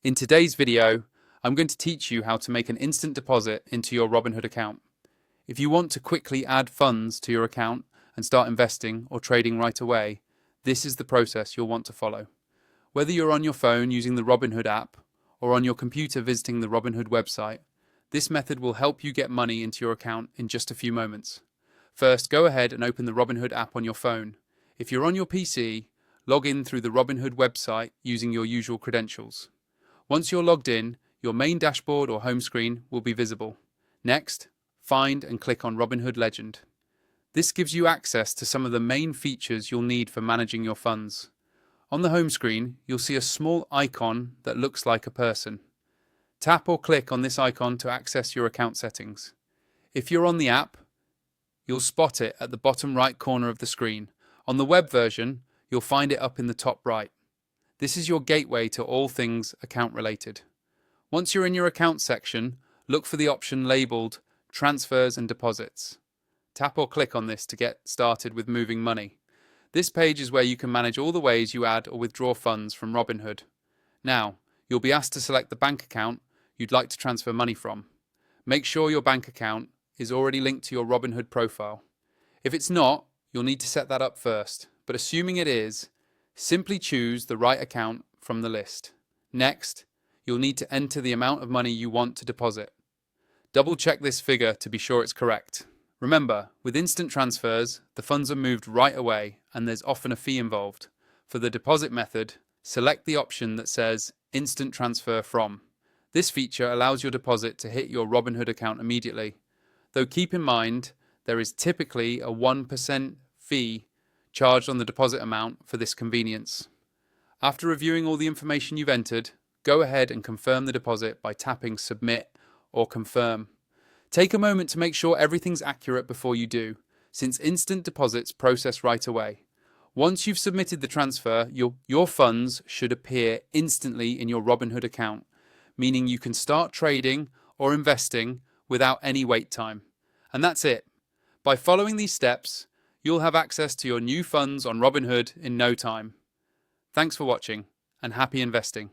In today's video, I'm going to teach you how to make an instant deposit into your Robinhood account. If you want to quickly add funds to your account and start investing or trading right away, this is the process you'll want to follow. Whether you're on your phone using the Robinhood app or on your computer visiting the Robinhood website, this method will help you get money into your account in just a few moments. First, go ahead and open the Robinhood app on your phone. If you're on your PC, log in through the Robinhood website using your usual credentials. Once you're logged in, your main dashboard or home screen will be visible. Next, find and click on Robinhood Legend. This gives you access to some of the main features you'll need for managing your funds. On the home screen, you'll see a small icon that looks like a person. Tap or click on this icon to access your account settings. If you're on the app, you'll spot it at the bottom right corner of the screen. On the web version, you'll find it up in the top right. This is your gateway to all things account related. Once you're in your account section, look for the option labeled Transfers and Deposits. Tap or click on this to get started with moving money. This page is where you can manage all the ways you add or withdraw funds from Robinhood. Now, you'll be asked to select the bank account you'd like to transfer money from. Make sure your bank account is already linked to your Robinhood profile. If it's not, you'll need to set that up first, but assuming it is, simply choose the right account from the list. Next, you'll need to enter the amount of money you want to deposit. Double check this figure to be sure it's correct. Remember, with instant transfers, the funds are moved right away and there's often a fee involved. For the deposit method, select the option that says Instant Transfer From. This feature allows your deposit to hit your Robinhood account immediately. Though keep in mind, there is typically a 1% fee charged on the deposit amount for this convenience. After reviewing all the information you've entered, go ahead and confirm the deposit by tapping Submit or Confirm. Take a moment to make sure everything's accurate before you do, since instant deposits process right away. Once you've submitted the transfer, your funds should appear instantly in your Robinhood account, meaning you can start trading or investing without any wait time. And that's it. By following these steps, you'll have access to your new funds on Robinhood in no time. Thanks for watching and happy investing.